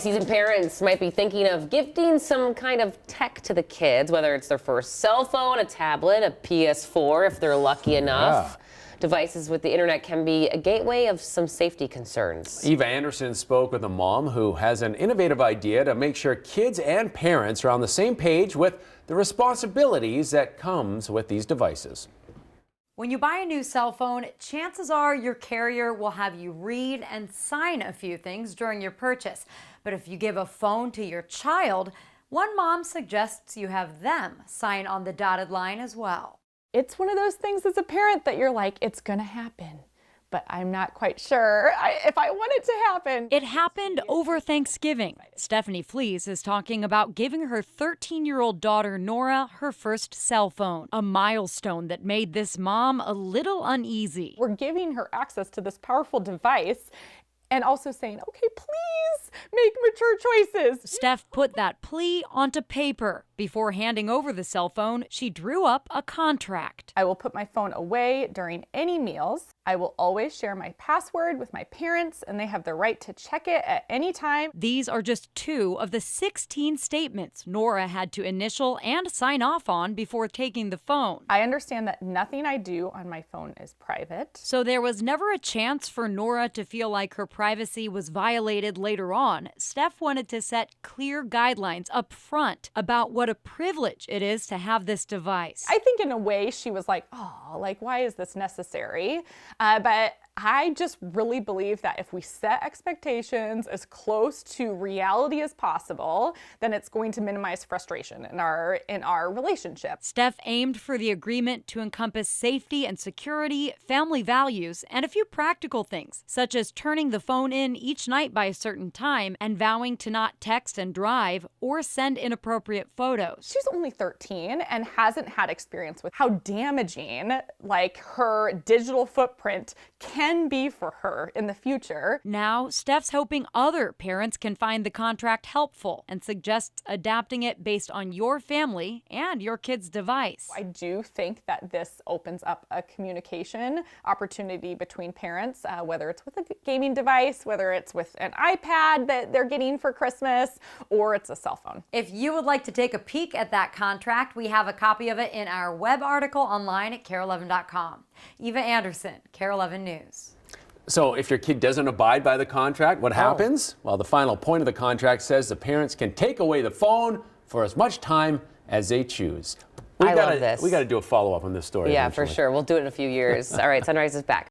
Seasoned parents might be thinking of gifting some kind of tech to the kids, whether it's their first cell phone, a tablet, a PS4, if they're lucky enough. Devices with the internet can be a gateway of some safety concerns. Eva Anderson spoke with a mom who has an innovative idea to make sure kids and parents are on the same page with the responsibilities that comes with these devices. When you buy a new cell phone, chances are your carrier will have you read and sign a few things during your purchase. But if you give a phone to your child, one mom suggests you have them sign on the dotted line as well. It's one of those things as a parent that you're like, it's gonna happen, but I'm not quite sure if I want it to happen. It happened over Thanksgiving. Stephanie Flees is talking about giving her 13-year-old daughter Nora her first cell phone, a milestone that made this mom a little uneasy. We're giving her access to this powerful device and also saying, okay, please make mature choices. Steph put that plea onto paper. Before handing over the cell phone, she drew up a contract. I will put my phone away during any meals. I will always share my password with my parents, and they have the right to check it at any time. These are just 2 of the 16 statements Nora had to initial and sign off on before taking the phone. I understand that nothing I do on my phone is private. So there was never a chance for Nora to feel like her privacy was violated later on. Steph wanted to set clear guidelines up front about what a privilege it is to have this device. I think in a way she was like, oh, like, why is this necessary? But I just really believe that if we set expectations as close to reality as possible, then it's going to minimize frustration in our relationship. Steph aimed for the agreement to encompass safety and security, family values, and a few practical things, such as turning the phone in each night by a certain time and vowing to not text and drive or send inappropriate photos. She's only 13 and hasn't had experience with how damaging like her digital footprint can be for her in the future. Now, Steph's hoping other parents can find the contract helpful and suggests adapting it based on your family and your kid's device. I do think that this opens up a communication opportunity between parents, whether it's with a gaming device, whether it's with an iPad that they're getting for Christmas, or it's a cell phone. If you would like to take a peek at that contract, we have a copy of it in our web article online at KARE11.com. Eva Anderson, KARE 11 News. So if your kid doesn't abide by the contract, what happens? Well, the final point of the contract says the parents can take away the phone for as much time as they choose. I love this. We got to do a follow-up on this story. Yeah, eventually. for sure. We'll do it in a few years. All right, Sunrise is back.